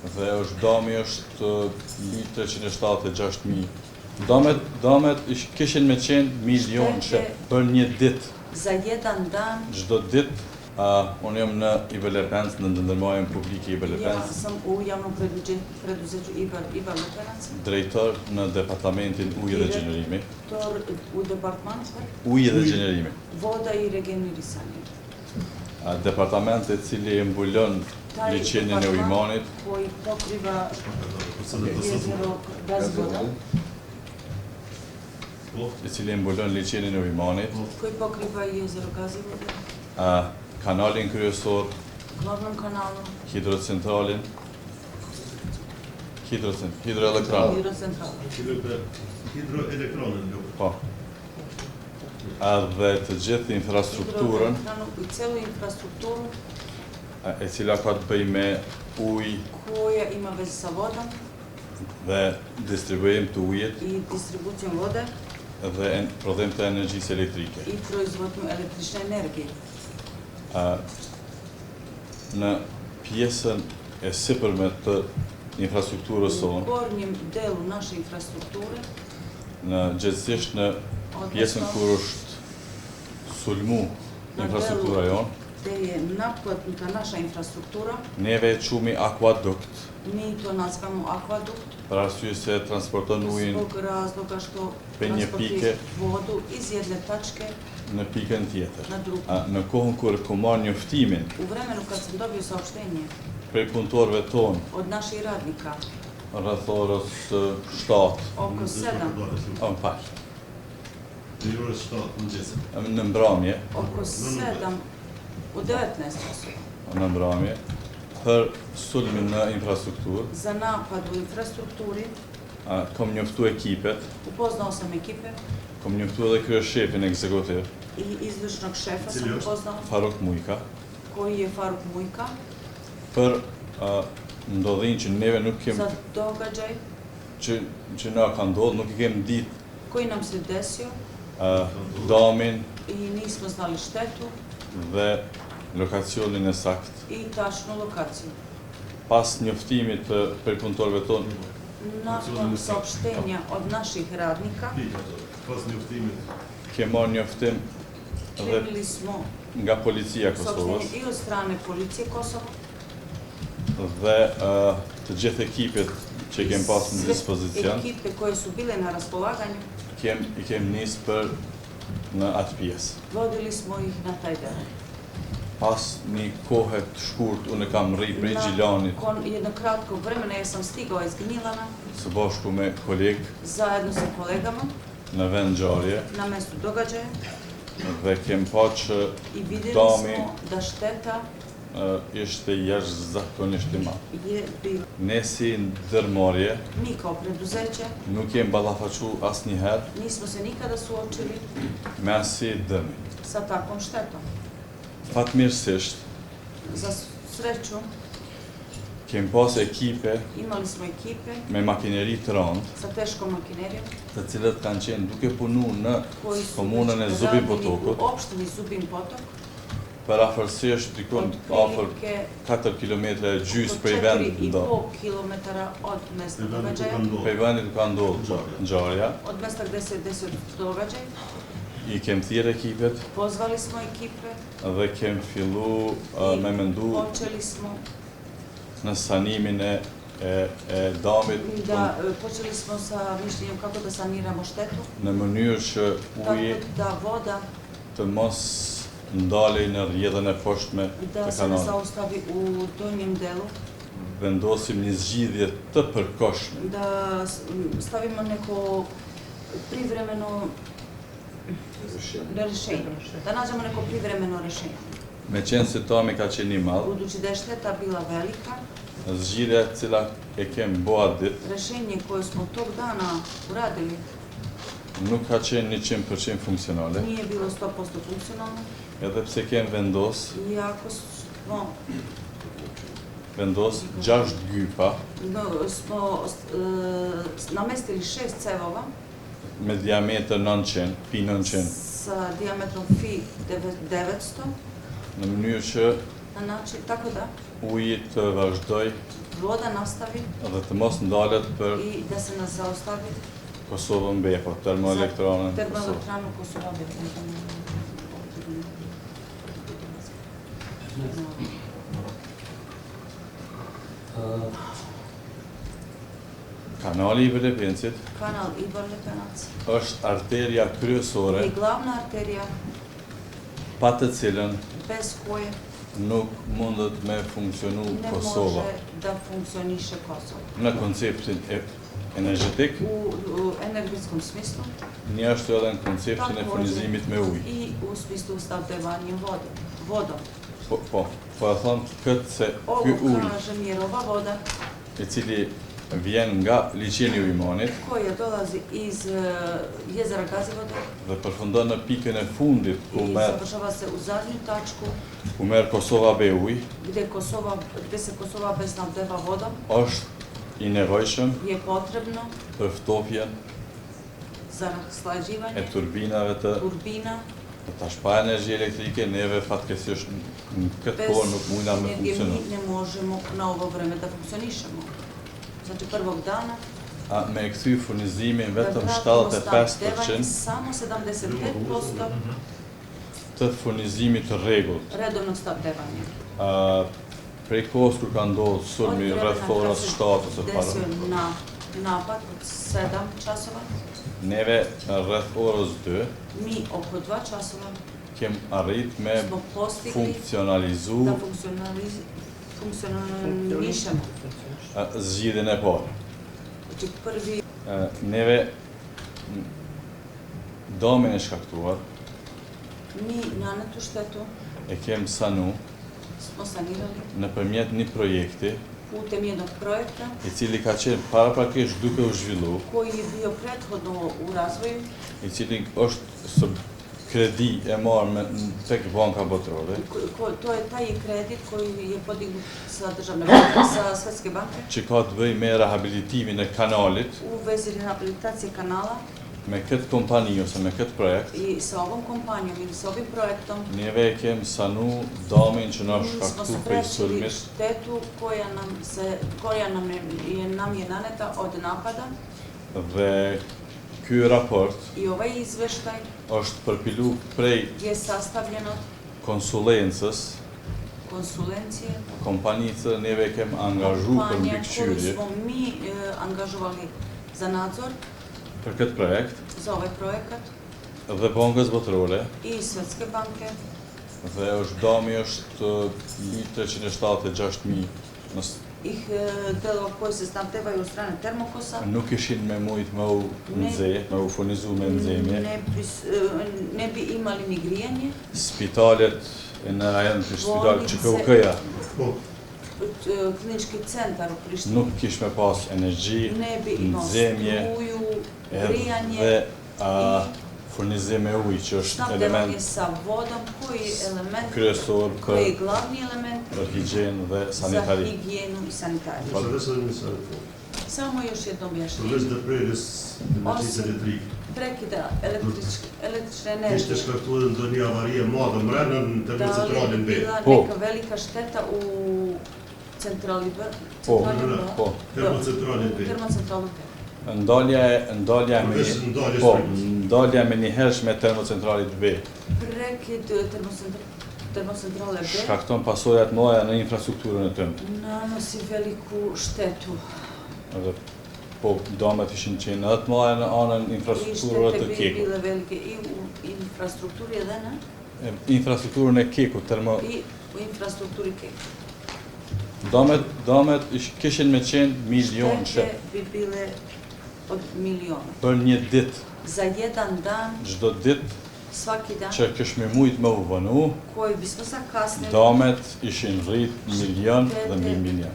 Dhe është dami është 376.000. Damet kishin me qenë milion që për një ditë. Za jedan dan. Çdo ditë, unë jam në IBA Lepenc, në ndërmarrjen publike IBA Lepenc. Ja sam u javnom preduzeću IBA Lepenc. Drejtor në departamentin ujë dhe gjenerimi. Direktor u departamentin ujë dhe gjenerimi. Voda i regenerisani. Departament e cili mbulon liçenin e ujmanit. Koji pokriva jezero Gazvoda. I cili mbulon liçenin e ujmanit. Koji pokriva jezero Gazvoda. Kanalin kryesor. Glavnom kanalu. Hidrocentralin. Hidroelektranin. Hidroelektranin. Po. Edhe të gjithë infrastrukturën celu infrastrukturën e cila ka të bëjë me ujë koja ima veze sa vodom dhe distribuim të ujit i distribucijom vode dhe prodhim të energjisë elektrike. I proizvodnju električne energije. Në pjesën e sipërme të infrastrukturës sonë, u gornjem delu naše infrastrukture, në gjithësisht në pjesën kur është sulmu infrastruktura jonë, gde je naplatnuta naša infrastruktura, neve čumi akvadukt, mi to nazvamo akvadukt, për arsye se transporton ujin zbog razloga što për një pike vodu iz jedne tačke në pikën tjetër. Na drugu. Në kohën kur ku marr njoftimin U vremenu kad sam dobio saopštenje prej punëtorëve tonë, od naših radnika, rreth orës 7, oko 7, në mbrëmje, oko 7, u 19 časova, në mbrëmje, për sulmin në infrastrukturë, za napad u infrastrukturi, kom njoftu ekipet, upoznao sam ekipe kom njoftu edhe kryeshefin ekzekutiv, i izvršnog šefa sam upoznao, Faruk Mujka, koji je Faruk Mujka, për ndodhin që neve nuk kem za događaj që na ka ndodhur, nuk i kem ditë koji nam se desio damin i nismo znali štetu dhe lokacionin e sakt. I tačnu lokaciju. Pas njoftimit për punëtorëve tonë, Nakon saopštenja od naših radnika, ke marrë njoftim primili smo nga policia Kosovës saopštenje i od strane policije Kosova dhe të gjithë ekipet që kem pas në dispozicion, ekipe koje su bile na raspolaganju, i kem nisë për në atë pjesë. vodili smo ih na taj deo. Pas një kohë të shkurt, unë kam rri prej Gjilanit, Nakon jednog kratkog vremena ja sam stigao iz Gnjilana së bashku me kolegë zajedno sa kolegama në vend ngjarje na mestu događaja dhe kem pa që i vidjeli dami smo da šteta ishte jashtëzakonisht i madh. je bila. Ne si ndërmarrje Mi kao preduzeće nuk jem ballafaqu asnjëherë nismo se nikada suočili me asnjë dëmi. sa takvom štetom. Fatmirësisht, Za sreću kem pas ekipe imali smo ekipe me makineri të rëndë, sa teškom makinerijom të cilët kanë qenë duke punu në koji su komunën e već Zubin radili Potokut, u opštini Zubin Potok, për afërsisht dikon afër otprilike 4 km gjys oko prej vendit 4,5 kilometara od mesta događaja, prej vendit ku ka ndodhur ngjarja. od mesta gde se desio događaj. I kem thirrë ekipet Pozvali smo ekipe dhe kem fillu me mendu počeli smo në sanimin e damit da počeli smo sa mišljenjem kako da saniramo štetu, në mënyrë që uji tako da voda të mos ndalej në rrjedhën e poshtme da të se ne kanalit. zaustavi u donjem delu, Vendosim një zgjidhje të përkohshme da stavimo neko privremeno rešenje, da nađemo neko privremeno rešenje. me qenë se tami ka qenë i madh, Budući da je šteta bila velika, zgjidhja e cila e kem boa ditë rešenje koje smo tog dana uradili nuk ka qenë 100% funksionale, nije bilo 100% funkcionalno, edhe pse kem iako smo vendos 6 gypa smo namestili 6 cevova me diametër 900, pi 900, sa diametrom fi 900, në mënyrë që na način tako da uji të vazhdoj voda nastavi dhe të mos ndalet për i da se nas zaustavi Kosovën B, po termoelektranën Kosovë. termoelektranu Kosova B. Kanali i Velevencit Kanal Ibor Lepenac është arteria kryesore je glavna arterija pa të cilën bez koje nuk mundet me funksionu ne Kosova može da funkcioniše Kosovo. në konceptin energjetik, U energetskom smislu një ashtu edhe në konceptin e furnizimit me ujë. i u smislu snabdevanjem vodom. Po e thonë këtë se Ovo ky ujë kažem jer ova voda i cili vjen nga liçeni i Ujmanit koja dolazi iz jezera Gazivode dhe përfundon në pikën e fundit i završava se u zadnju tačku ku merr Kosova B ujë, gde se Kosova B snabdeva vodom, është i nevojshëm je potrebno për ftofjen za e naslađivanje turbinave të turbina. tash pa energji elektrike, neve fatkesish në këtë Bez kohë nuk mujna me energije funksionu. mi ne možemo na ovo vreme da funkcionišemo. Znači prvog dana A me e kthy furnizimin da vetëm vratimo 75% snabdevanje samo 75% të furnizimit të rregullt. redovnog snabdevanja. Prej kohës kur ka ndodhur sulmi rreth orës 7 ose para, desio na napad od 7 časova, neve rreth orës 2 mi oko 2 časova kem arrit me smo postigli funksionalizu da funkcionišemo. zgjidhjen e parë. Znači prvi Neve damin e shkaktuar mi nanetu štetu e kem sanu smo sanirali nëpërmjet një projekti putem jednog projekta i cili ka qenë paraprakisht duke u zhvillu, koji je bio prethodno u razvoju, i cili është së kredi e marrë tek banka botërore, to je taj kredit koji je podignut sa državne banke, sa Svetske banke, që ka të bëjë me rehabilitimin e kanalit, u vezi rehabilitacije kanala me këtë kompani ose me këtë projekt, i sa ovom kompanijom ili sa ovim projektom neve e kem sanu damin që na mi smo shkaktu prej sprečili sulmit štetu koja nam je naneta od napada dhe ky raport i ovaj izveštaj është përpilu prej je sastavljen od konsulencës, konsulencije kompanicë neve e kem angazhu për kompanija koju mbikëqyrje smo mi angažovali za nadzor për këtë projekt za ovaj projekat dhe bankës botërore i Svetske banke dhe dami është 376.000 ih delova koji se snabdevaju od strane Termokosa nuk ishin me mujt me u nxe, me u furnizu me nxemje. ne bi imali ni grijanje, Spitalet në rajon të spital ÇKUK-ja klinički centar u Prištini nuk kish me pas energji, ne bi imao nxemje struju, grijanje dhe furnizim me ujë që është snabdevanje element sa vodom koji je element, kryesor koji je për glavni element higienë dhe za sanitari. higijenu i sanitariju. Samo još jedno objašnjenje. Përveç ndërprerjes energjisë elektrike, Prekida električne kishte energije. shkaktuar ndonjë avarie e madhe mbrana në Da li je termocentralën B. bila Po. neka velika šteta u centrali B? Po, po. Termocentralën B. Termocentralu B. Ndalja me Përveç ndaljes po, prekës. ndalja me një hershme termocentralit B Prekid termocentrale B shkakton pasojat mëdha në infrastrukturën e tënd. nanosi veliku štetu. Edhe po damet ishin qenë edhe të mëdha në anën I infrastrukturore štete të bi Kekut. bile velike i u infrastrukturi edhe Infrastrukturën e Kekut, i u infrastrukturi Keku. damet kishin me qenë milion Štete shep bi bile od miliona. për një ditë, Za jedan dan, çdo ditë svaki dan, që kish me mujt me u vënu, koji bismo zakasnili, damet ishin rrit milion dhe mbi milion.